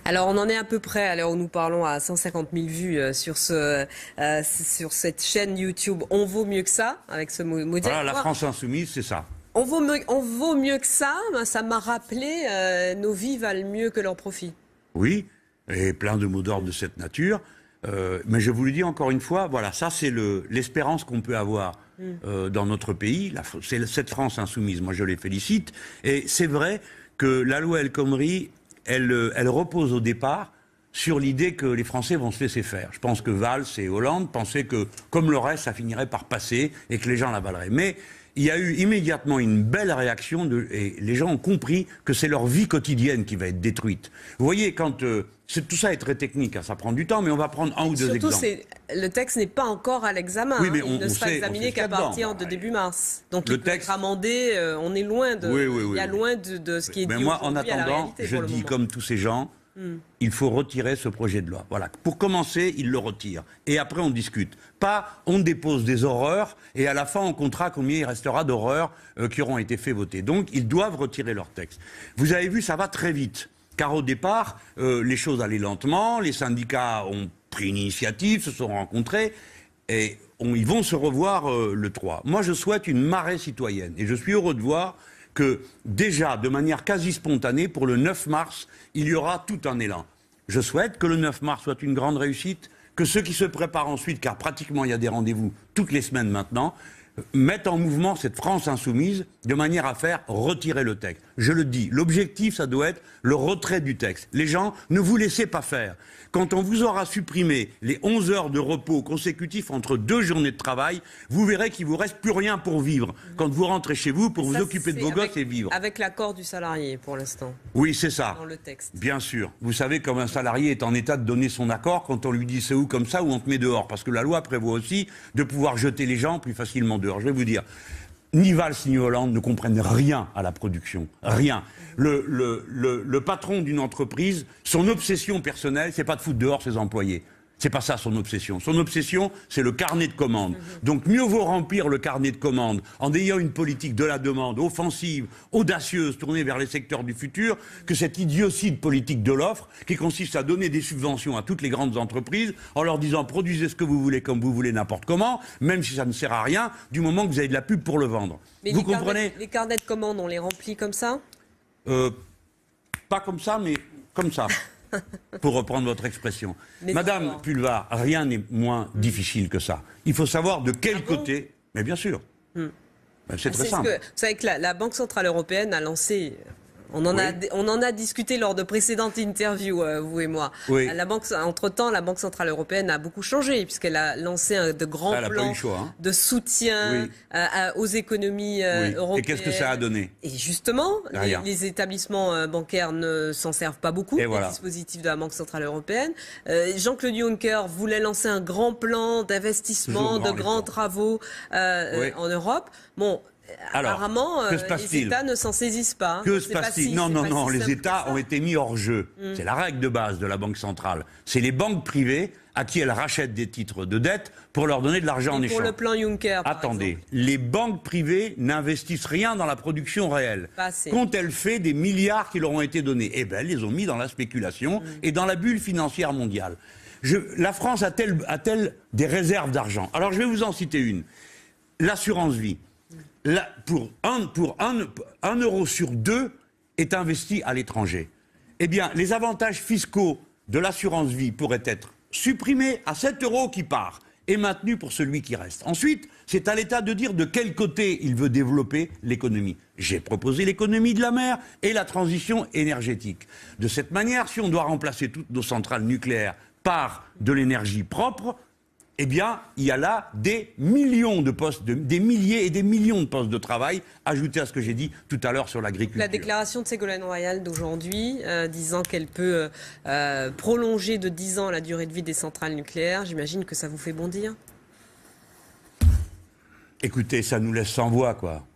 Speaker 1: Alors on en est à peu près, à l'heure où nous parlons, à 150 000 vues sur cette chaîne YouTube. On vaut mieux que ça, avec ce mot.
Speaker 2: Voilà, la France insoumise, c'est ça.
Speaker 1: On vaut mieux que ça. Ça m'a rappelé nos vies valent mieux que leurs profits.
Speaker 2: Oui, et plein de mots d'ordre de cette nature. Mais je vous le dis encore une fois, voilà, ça c'est l'espérance qu'on peut avoir dans notre pays. C'est cette France insoumise, moi je les félicite. Et c'est vrai que la loi El Khomri, elle repose au départ sur l'idée que les Français vont se laisser faire. Je pense que Valls et Hollande pensaient que, comme le reste, ça finirait par passer et que les gens l'avaleraient. Mais il y a eu immédiatement une belle réaction et les gens ont compris que c'est leur vie quotidienne qui va être détruite. Vous voyez, quand tout ça est très technique, hein, ça prend du temps, mais on va prendre un ou deux exemples.
Speaker 1: Surtout, le texte n'est pas encore à l'examen.
Speaker 2: Oui, mais
Speaker 1: il ne sera examiné qu'à partir de début mars. Donc il peut être amendé. On est loin de. Il y a loin de ce qui est dit.
Speaker 2: Mais moi, en attendant, je dis comme tous ces gens. Il faut retirer ce projet de loi. Voilà. Pour commencer, il le retire. Et après, on discute. Pas, on dépose des horreurs et à la fin, on comptera combien il restera d'horreurs qui auront été fait voter. Donc, ils doivent retirer leur texte. Vous avez vu, ça va très vite. Car au départ, les choses allaient lentement. Les syndicats ont pris une initiative, se sont rencontrés et ils vont se revoir le 3. Moi, je souhaite une marée citoyenne. Et je suis heureux de voir que déjà, de manière quasi spontanée, pour le 9 mars, il y aura tout un élan. Je souhaite que le 9 mars soit une grande réussite, que ceux qui se préparent ensuite, car pratiquement il y a des rendez-vous toutes les semaines maintenant, mettent en mouvement cette France insoumise de manière à faire retirer le texte. Je le dis, l'objectif, ça doit être le retrait du texte. Les gens, ne vous laissez pas faire. Quand on vous aura supprimé les 11 heures de repos consécutifs entre 2 journées de travail, vous verrez qu'il ne vous reste plus rien pour vivre. Quand vous rentrez chez vous, pour vous occuper de vos gosses et vivre.
Speaker 1: Avec l'accord du salarié, pour l'instant.
Speaker 2: Oui, c'est ça.
Speaker 1: Dans le texte.
Speaker 2: Bien sûr. Vous savez, comme un salarié est en état de donner son accord quand on lui dit c'est où comme ça ou on te met dehors. Parce que la loi prévoit aussi de pouvoir jeter les gens plus facilement dehors. Je vais vous dire, ni Valls ni Hollande ne comprennent rien à la production. Rien. Le patron d'une entreprise, son obsession personnelle, c'est pas de foutre dehors ses employés. C'est pas ça son obsession. Son obsession, c'est le carnet de commandes. Donc mieux vaut remplir le carnet de commandes en ayant une politique de la demande offensive, audacieuse, tournée vers les secteurs du futur, que cette idiotie de politique de l'offre qui consiste à donner des subventions à toutes les grandes entreprises en leur disant produisez ce que vous voulez comme vous voulez n'importe comment, même si ça ne sert à rien, du moment que vous avez de la pub pour le vendre.
Speaker 1: Mais
Speaker 2: vous comprenez ?
Speaker 1: Les carnets de commandes, on les remplit comme ça ?
Speaker 2: Pas comme ça, mais comme ça. Pour reprendre votre expression. Madame Pulvar, rien n'est moins difficile que ça. Il faut savoir de quel côté... Mais bien sûr. C'est très simple.
Speaker 1: Vous savez que la Banque Centrale Européenne a lancé On en a discuté lors de précédentes interviews, vous et moi.
Speaker 2: Oui.
Speaker 1: Entre-temps, la Banque Centrale Européenne a beaucoup changé, puisqu'elle a lancé de grands plans de soutien aux économies européennes.
Speaker 2: Et qu'est-ce que ça a donné?
Speaker 1: Et justement, les établissements bancaires ne s'en servent pas beaucoup, des dispositifs de la Banque Centrale Européenne. Jean-Claude Juncker voulait lancer un grand plan d'investissement, de grands travaux en Europe. Bon.
Speaker 2: Alors,
Speaker 1: apparemment, les États ne s'en saisissent pas.
Speaker 2: Que se passe-t-il? Non, les États ont été mis hors jeu. C'est la règle de base de la Banque centrale. C'est les banques privées à qui elles rachètent des titres de dette pour leur donner de l'argent en échange.
Speaker 1: Pour le plan Juncker,
Speaker 2: attendez, les banques privées n'investissent rien dans la production réelle. Qu'ont-elles fait des milliards qui leur ont été donnés? Eh bien, elles les ont mis dans la spéculation et dans la bulle financière mondiale. La France a-t-elle des réserves d'argent? Alors, je vais vous en citer une. L'assurance vie. Pour 1 euro sur 2 est investi à l'étranger. Eh bien, les avantages fiscaux de l'assurance vie pourraient être supprimés à 7 euros qui part et maintenus pour celui qui reste. Ensuite, c'est à l'État de dire de quel côté il veut développer l'économie. J'ai proposé l'économie de la mer et la transition énergétique. De cette manière, si on doit remplacer toutes nos centrales nucléaires par de l'énergie propre, eh bien, il y a là des millions de postes, des milliers et des millions de postes de travail, ajoutés à ce que j'ai dit tout à l'heure sur l'agriculture.
Speaker 1: La déclaration de Ségolène Royal d'aujourd'hui, disant qu'elle peut prolonger de 10 ans la durée de vie des centrales nucléaires, j'imagine que ça vous fait bondir?
Speaker 2: Écoutez, ça nous laisse sans voix, quoi.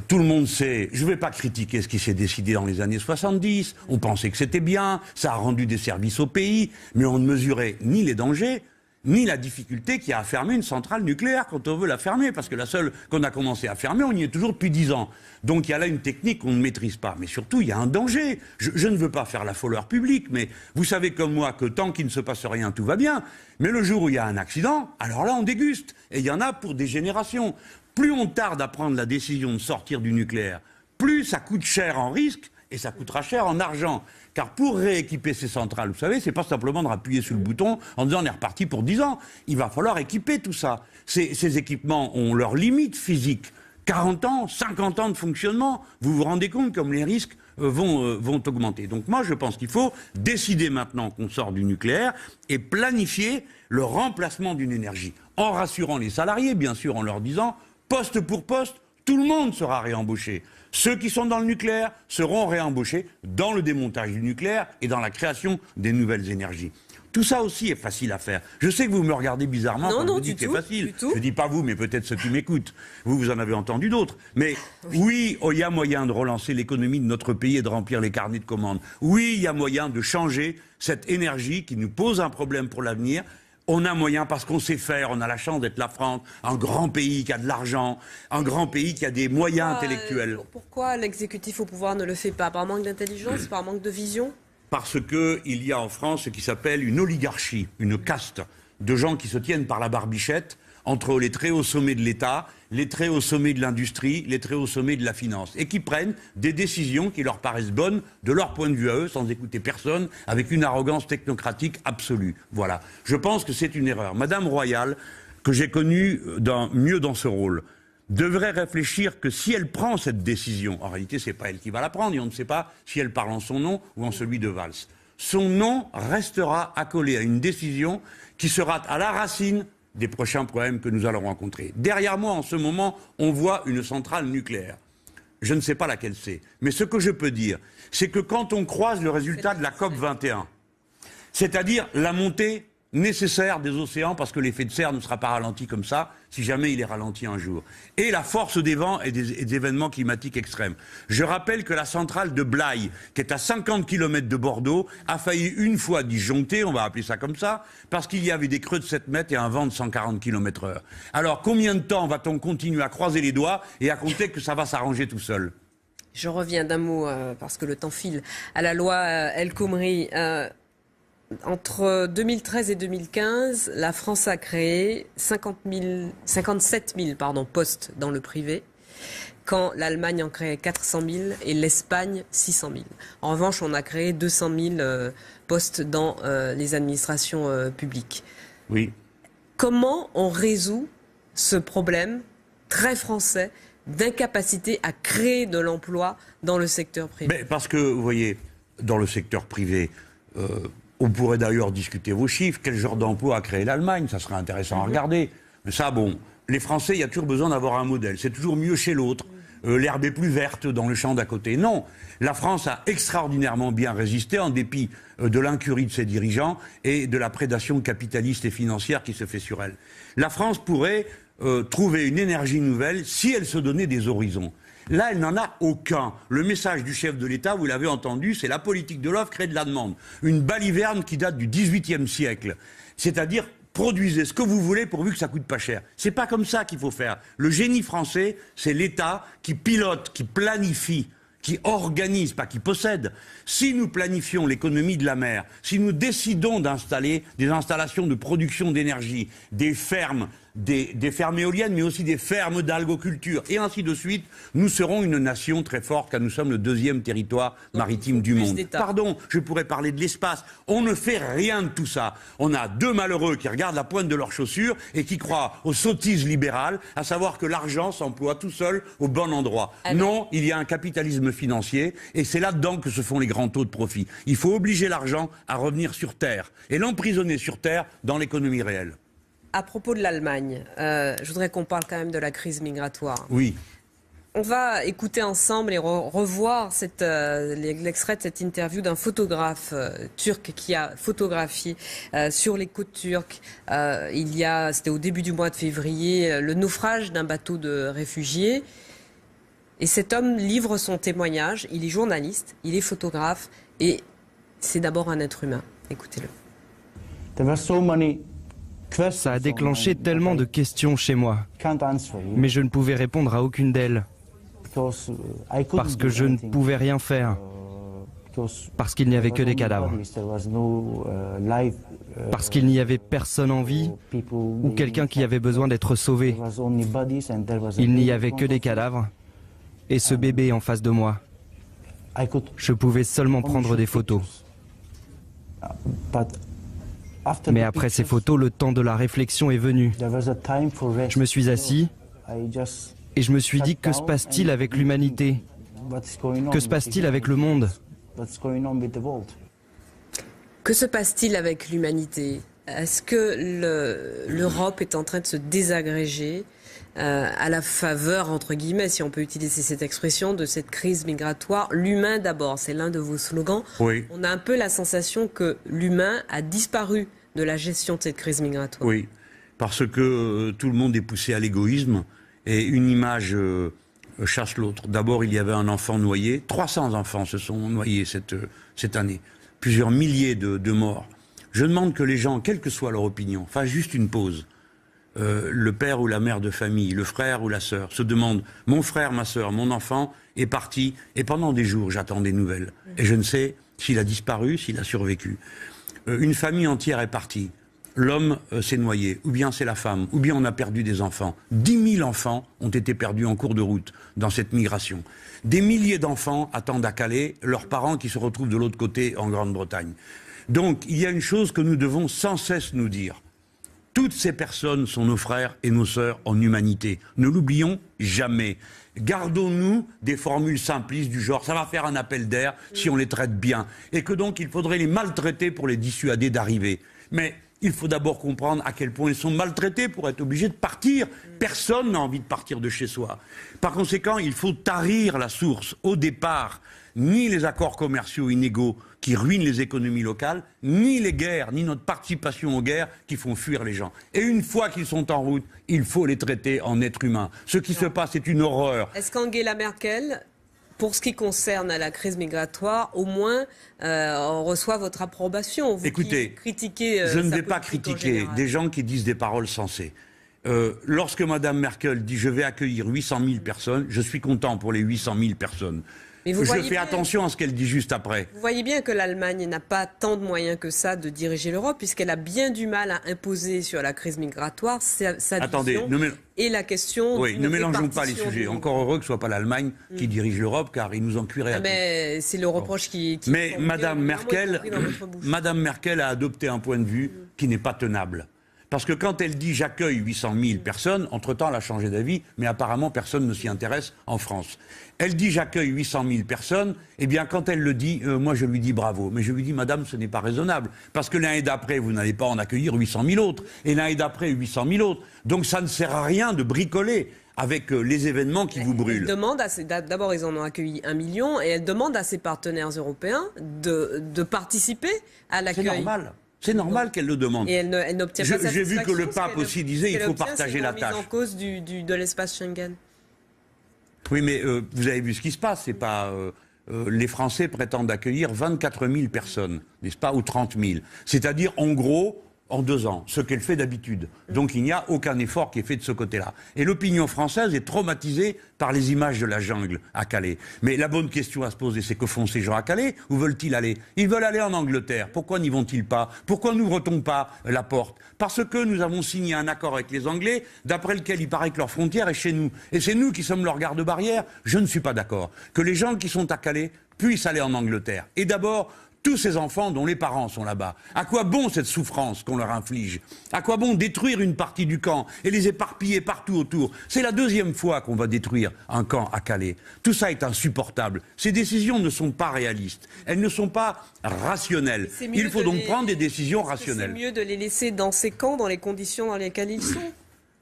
Speaker 2: Tout le monde sait, je ne vais pas critiquer ce qui s'est décidé dans les années 70, on pensait que c'était bien, ça a rendu des services au pays, mais on ne mesurait ni les dangers, ni la difficulté qu'il y a à fermer une centrale nucléaire quand on veut la fermer, parce que la seule qu'on a commencé à fermer, on y est toujours depuis 10 ans. Donc il y a là une technique qu'on ne maîtrise pas. Mais surtout, il y a un danger. Je ne veux pas faire la folleur publique, mais vous savez comme moi que tant qu'il ne se passe rien, tout va bien. Mais le jour où il y a un accident, alors là, on déguste. Et il y en a pour des générations. Plus on tarde à prendre la décision de sortir du nucléaire, plus ça coûte cher en risque, et ça coûtera cher en argent. Car pour rééquiper ces centrales, vous savez, c'est pas simplement de appuyer sur le bouton en disant on est reparti pour 10 ans. Il va falloir équiper tout ça. Ces équipements ont leurs limites physiques. 40 ans, 50 ans de fonctionnement. Vous vous rendez compte comme les risques vont augmenter. Donc moi, je pense qu'il faut décider maintenant qu'on sort du nucléaire et planifier le remplacement d'une énergie. En rassurant les salariés, bien sûr, en leur disant, poste pour poste, tout le monde sera réembauché. Ceux qui sont dans le nucléaire seront réembauchés dans le démontage du nucléaire et dans la création des nouvelles énergies. Tout ça aussi est facile à faire. Je sais que vous me regardez bizarrement quand vous dites que c'est facile. Je ne dis pas vous, mais peut-être ceux qui m'écoutent. Vous en avez entendu d'autres. Mais oui, il y a moyen de relancer l'économie de notre pays et de remplir les carnets de commandes. Oui, il y a moyen de changer cette énergie qui nous pose un problème pour l'avenir. On a moyen parce qu'on sait faire, on a la chance d'être la France, un grand pays qui a de l'argent, un grand pays qui a des moyens intellectuels.
Speaker 1: Pourquoi l'exécutif au pouvoir ne le fait pas? Par manque d'intelligence, par manque de vision?
Speaker 2: Parce qu'il y a en France ce qui s'appelle une oligarchie, une caste de gens qui se tiennent par la barbichette entre les très hauts sommets de l'État, les très hauts sommets de l'industrie, les très hauts sommets de la finance, et qui prennent des décisions qui leur paraissent bonnes de leur point de vue à eux, sans écouter personne, avec une arrogance technocratique absolue. Voilà. Je pense que c'est une erreur. Madame Royal, que j'ai connue mieux dans ce rôle, devrait réfléchir que si elle prend cette décision, en réalité c'est pas elle qui va la prendre, et on ne sait pas si elle parle en son nom ou en celui de Valls, son nom restera accolé à une décision qui sera à la racine des prochains problèmes que nous allons rencontrer. Derrière moi, en ce moment, on voit une centrale nucléaire. Je ne sais pas laquelle c'est. Mais ce que je peux dire, c'est que quand on croise le résultat de la COP 21, c'est-à-dire la montée nécessaire des océans, parce que l'effet de serre ne sera pas ralenti comme ça, si jamais il est ralenti un jour, et la force des vents et des événements climatiques extrêmes. Je rappelle que la centrale de Blaye, qui est à 50 km de Bordeaux, a failli une fois disjoncter, on va appeler ça comme ça, parce qu'il y avait des creux de 7 mètres et un vent de 140 km/h. Alors combien de temps va-t-on continuer à croiser les doigts et à compter que ça va s'arranger tout seul?
Speaker 1: Je reviens d'un mot, parce que le temps file, à la loi El Khomri. Entre 2013 et 2015, la France a créé 57 000 postes dans le privé, quand l'Allemagne en créait 400 000 et l'Espagne 600 000. En revanche, on a créé 200 000 postes dans les administrations publiques.
Speaker 2: Oui.
Speaker 1: Comment on résout ce problème très français d'incapacité à créer de l'emploi dans le secteur privé?
Speaker 2: Mais parce que, vous voyez, dans le secteur privé, on pourrait d'ailleurs discuter vos chiffres. Quel genre d'emploi a créé l'Allemagne? Ça serait intéressant à regarder. Mais ça, bon, les Français, il y a toujours besoin d'avoir un modèle. C'est toujours mieux chez l'autre. L'herbe est plus verte dans le champ d'à côté. Non, la France a extraordinairement bien résisté en dépit de l'incurie de ses dirigeants et de la prédation capitaliste et financière qui se fait sur elle. La France pourrait trouver une énergie nouvelle si elle se donnait des horizons. Là, elle n'en a aucun. Le message du chef de l'État, vous l'avez entendu, c'est la politique de l'offre crée de la demande. Une baliverne qui date du XVIIIe siècle. C'est-à-dire, produisez ce que vous voulez pourvu que ça coûte pas cher. C'est pas comme ça qu'il faut faire. Le génie français, c'est l'État qui pilote, qui planifie, qui organise, pas qui possède. Si nous planifions l'économie de la mer, si nous décidons d'installer des installations de production d'énergie, des fermes éoliennes, mais aussi des fermes d'algoculture, et ainsi de suite, nous serons une nation très forte, car nous sommes le 2e territoire maritime du monde. Pardon, je pourrais parler de l'espace. On ne fait rien de tout ça. On a 2 malheureux qui regardent la pointe de leurs chaussures et qui croient aux sottises libérales, à savoir que l'argent s'emploie tout seul au bon endroit. Non, il y a un capitalisme financier, et c'est là-dedans que se font les grands taux de profit. Il faut obliger l'argent à revenir sur Terre, et l'emprisonner sur Terre dans l'économie réelle.
Speaker 1: À propos de l'Allemagne, je voudrais qu'on parle quand même de la crise migratoire.
Speaker 2: Oui.
Speaker 1: On va écouter ensemble et revoir l'extrait de cette interview d'un photographe turc qui a photographié sur les côtes turques, c'était au début du mois de février, le naufrage d'un bateau de réfugiés. Et cet homme livre son témoignage. Il est journaliste, il est photographe et c'est d'abord un être humain. Écoutez-le.
Speaker 13: Ça a déclenché tellement de questions chez moi, mais je ne pouvais répondre à aucune d'elles, parce que je ne pouvais rien faire, parce qu'il n'y avait que des cadavres, parce qu'il n'y avait personne en vie ou quelqu'un qui avait besoin d'être sauvé. Il n'y avait que des cadavres et ce bébé en face de moi. Je pouvais seulement prendre des photos. Mais après ces photos, le temps de la réflexion est venu. Je me suis assis et je me suis dit, que se passe-t-il avec l'humanité? Que se passe-t-il avec le monde?
Speaker 1: Que se passe-t-il avec l'humanité? Est-ce que l'Europe est en train de se désagréger à la faveur, entre guillemets, si on peut utiliser cette expression, de cette crise migratoire? L'humain d'abord, c'est l'un de vos slogans.
Speaker 2: Oui.
Speaker 1: On a un peu la sensation que l'humain a disparu de la gestion de cette crise migratoire.
Speaker 2: Oui, parce que tout le monde est poussé à l'égoïsme et une image chasse l'autre. D'abord, il y avait un enfant noyé. 300 enfants se sont noyés cette année. Plusieurs milliers de morts. Je demande que les gens, quelle que soit leur opinion, fassent juste une pause. Le père ou la mère de famille, le frère ou la sœur, se demandent, mon frère, ma sœur, mon enfant est parti, et pendant des jours, j'attends des nouvelles. Et je ne sais s'il a disparu, s'il a survécu. Une famille entière est partie. L'homme s'est noyé, ou bien c'est la femme, ou bien on a perdu des enfants. 10 000 enfants ont été perdus en cours de route dans cette migration. Des milliers d'enfants attendent à Calais leurs parents qui se retrouvent de l'autre côté en Grande-Bretagne. Donc il y a une chose que nous devons sans cesse nous dire. Toutes ces personnes sont nos frères et nos sœurs en humanité. Ne l'oublions jamais. Gardons-nous des formules simplistes du genre « ça va faire un appel d'air si on les traite bien » et que donc il faudrait les maltraiter pour les dissuader d'arriver. Mais il faut d'abord comprendre à quel point ils sont maltraités pour être obligés de partir. Personne n'a envie de partir de chez soi. Par conséquent, il faut tarir la source au départ. Ni les accords commerciaux inégaux qui ruinent les économies locales, ni les guerres, ni notre participation aux guerres qui font fuir les gens. Et une fois qu'ils sont en route, il faut les traiter en êtres humains. Ce qui se passe est une horreur.
Speaker 1: Est-ce qu'Angela Merkel, pour ce qui concerne la crise migratoire, au moins on reçoit votre approbation? Vous
Speaker 2: Écoutez,
Speaker 1: critiquez,
Speaker 2: je ne vais pas critiquer des gens qui disent des paroles sensées. Lorsque Mme Merkel dit « je vais accueillir 800 000 personnes », je suis content pour les 800 000 personnes.
Speaker 1: Mais je
Speaker 2: fais attention à ce qu'elle dit juste après.
Speaker 1: Vous voyez bien que l'Allemagne n'a pas tant de moyens que ça de diriger l'Europe, puisqu'elle a bien du mal à imposer sur la crise migratoire sa vision et la question...
Speaker 2: Oui, ne mélangeons pas les sujets. Encore heureux que ce ne soit pas l'Allemagne qui dirige l'Europe, car il nous en cuirait à tous.
Speaker 1: C'est le reproche qui
Speaker 2: mais Mme Merkel a adopté un point de vue qui n'est pas tenable. Parce que quand elle dit « j'accueille 800 000 personnes », entre-temps, elle a changé d'avis, mais apparemment, personne ne s'y intéresse en France. Elle dit « j'accueille 800 000 personnes », eh bien, quand elle le dit, moi, je lui dis bravo. Mais je lui dis « madame, ce n'est pas raisonnable. Parce que l'année d'après, vous n'allez pas en accueillir 800 000 autres. Et l'année d'après, 800 000 autres. Donc, ça ne sert à rien de bricoler avec les événements qui vous brûlent.
Speaker 1: D'abord, ils en ont accueilli 1 million, et elle demande à ses partenaires européens de participer à l'accueil.
Speaker 2: C'est normal. C'est normal qu'elle le demande.
Speaker 1: Et elle n'obtient pas satisfaction.
Speaker 2: J'ai vu que le pape aussi disait il faut partager la tâche.
Speaker 1: C'est en cause de l'espace Schengen.
Speaker 2: Oui, mais vous avez vu ce qui se passe. C'est pas les Français prétendent accueillir 24 000 personnes, n'est-ce pas, ou 30 000. C'est-à-dire, en gros, en 2 ans, ce qu'elle fait d'habitude. Donc il n'y a aucun effort qui est fait de ce côté-là. Et l'opinion française est traumatisée par les images de la jungle à Calais. Mais la bonne question à se poser, c'est que font ces gens à Calais? Où veulent-ils aller? Ils veulent aller en Angleterre. Pourquoi n'y vont-ils pas? Pourquoi n'ouvre-t-on pas la porte? Parce que nous avons signé un accord avec les Anglais, d'après lequel il paraît que leur frontière est chez nous. Et c'est nous qui sommes leur garde-barrière. Je ne suis pas d'accord. Que les gens qui sont à Calais puissent aller en Angleterre. Et d'abord, tous ces enfants dont les parents sont là-bas. À quoi bon cette souffrance qu'on leur inflige? À quoi bon détruire une partie du camp et les éparpiller partout autour? C'est la 2e fois qu'on va détruire un camp à Calais. Tout ça est insupportable. Ces décisions ne sont pas réalistes. Elles ne sont pas rationnelles. Il faut donc prendre des décisions rationnelles.
Speaker 1: C'est mieux de les laisser dans ces camps, dans les conditions dans lesquelles ils sont.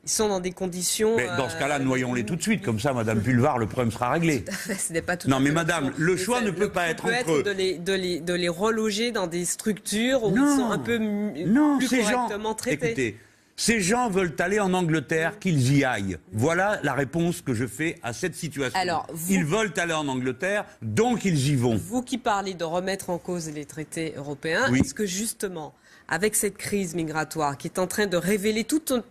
Speaker 1: Ils sont dans des conditions...
Speaker 2: Mais dans ce cas-là, noyons-les tout de suite. Comme ça, Madame Pulvar, le problème sera réglé.
Speaker 1: Ce n'est pas tout
Speaker 2: non, mais Madame, le choix ne peut pas être entre eux.
Speaker 1: De les reloger dans des structures où ils sont un peu plus correctement traités.
Speaker 2: Écoutez, ces gens veulent aller en Angleterre, qu'ils y aillent. Voilà la réponse que je fais à cette situation.
Speaker 1: Alors,
Speaker 2: ils veulent aller en Angleterre, donc ils y vont.
Speaker 1: Vous qui parlez de remettre en cause les traités européens, est-ce que justement... avec cette crise migratoire qui est en train de révéler tout un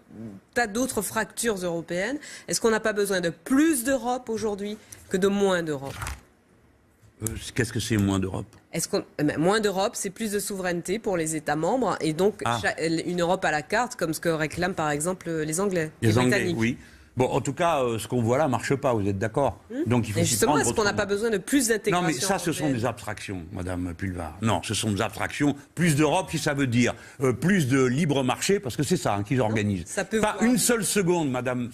Speaker 1: tas d'autres fractures européennes, est-ce qu'on n'a pas besoin de plus d'Europe aujourd'hui que de moins d'Europe?
Speaker 2: Qu'est-ce que c'est moins d'Europe?
Speaker 1: Moins d'Europe, c'est plus de souveraineté pour les États membres et donc une Europe à la carte, comme ce que réclament par exemple les Anglais, les Britanniques.
Speaker 2: Oui. Bon, en tout cas, ce qu'on voit là marche pas, vous êtes d'accord? Donc il faut
Speaker 1: justement, est-ce qu'on n'a pas besoin de plus d'intégration?
Speaker 2: Non, mais ça, ce sont des abstractions, Madame Pulvar. Non, ce sont des abstractions. Plus d'Europe, si ça veut dire plus de libre marché, parce que c'est ça qu'ils organisent. Pas une seule seconde, Madame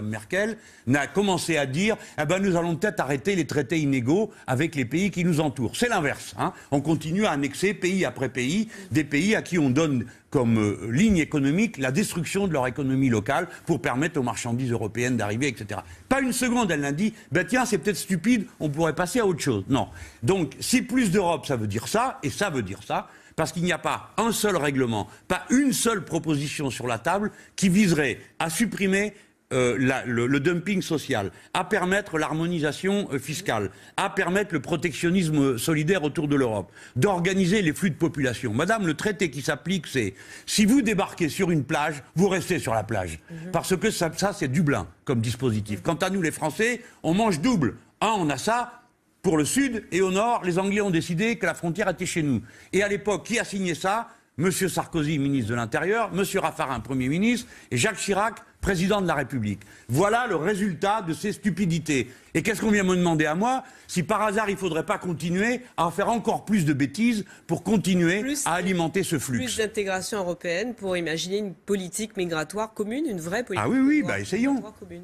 Speaker 2: Merkel n'a commencé à dire nous allons peut-être arrêter les traités inégaux avec les pays qui nous entourent. C'est l'inverse. On continue à annexer pays après pays, des pays à qui on donne comme ligne économique la destruction de leur économie locale pour permettre aux marchandises européennes d'arriver, etc. Pas une seconde, elle n'a dit tiens, c'est peut-être stupide, on pourrait passer à autre chose. Non. Donc, si plus d'Europe, ça veut dire ça, et ça veut dire ça, parce qu'il n'y a pas un seul règlement, pas une seule proposition sur la table qui viserait à supprimer le dumping social, à permettre l'harmonisation fiscale, à permettre le protectionnisme solidaire autour de l'Europe, d'organiser les flux de population. Madame, le traité qui s'applique, c'est si vous débarquez sur une plage, vous restez sur la plage. Parce que ça c'est Dublin comme dispositif. Quant à nous, les Français, on mange double. On a ça pour le Sud, et au Nord, les Anglais ont décidé que la frontière était chez nous. Et à l'époque, qui a signé ça? Monsieur Sarkozy, ministre de l'Intérieur, Monsieur Raffarin, Premier ministre, et Jacques Chirac, président de la République. Voilà le résultat de ces stupidités. Et qu'est-ce qu'on vient me demander à moi? Si par hasard il ne faudrait pas continuer à en faire encore plus de bêtises pour continuer à alimenter ce flux.
Speaker 1: Plus d'intégration européenne pour imaginer une politique migratoire commune, une vraie politique
Speaker 2: migratoire essayons.
Speaker 1: Commune.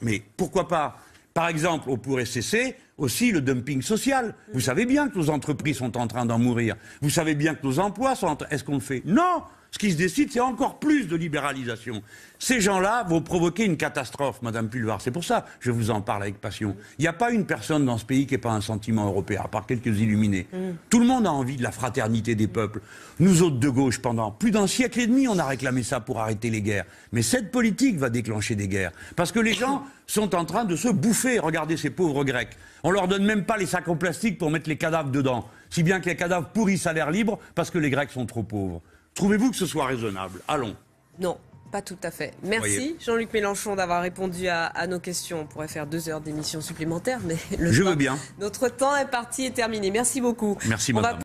Speaker 2: Mais pourquoi pas? Par exemple, on pourrait cesser aussi le dumping social. Vous savez bien que nos entreprises sont en train d'en mourir. Vous savez bien que nos emplois sont en train... Est-ce qu'on le fait? Non! Ce qui se décide, c'est encore plus de libéralisation. Ces gens-là vont provoquer une catastrophe, Madame Pulvar. C'est pour ça que je vous en parle avec passion. Il n'y a pas une personne dans ce pays qui n'ait pas un sentiment européen, à part quelques illuminés. Tout le monde a envie de la fraternité des peuples. Nous autres de gauche, pendant plus d'un siècle et demi, on a réclamé ça pour arrêter les guerres. Mais cette politique va déclencher des guerres. Parce que les gens sont en train de se bouffer. Regardez ces pauvres Grecs. On leur donne même pas les sacs en plastique pour mettre les cadavres dedans. Si bien que les cadavres pourrissent à l'air libre parce que les Grecs sont trop pauvres. Trouvez-vous que ce soit raisonnable? Allons.
Speaker 1: Non, pas tout à fait. Merci Jean-Luc Mélenchon d'avoir répondu à nos questions. On pourrait faire 2 heures d'émission supplémentaire, mais
Speaker 2: je veux bien.
Speaker 1: Notre temps est parti et terminé. Merci beaucoup.
Speaker 2: Merci, madame.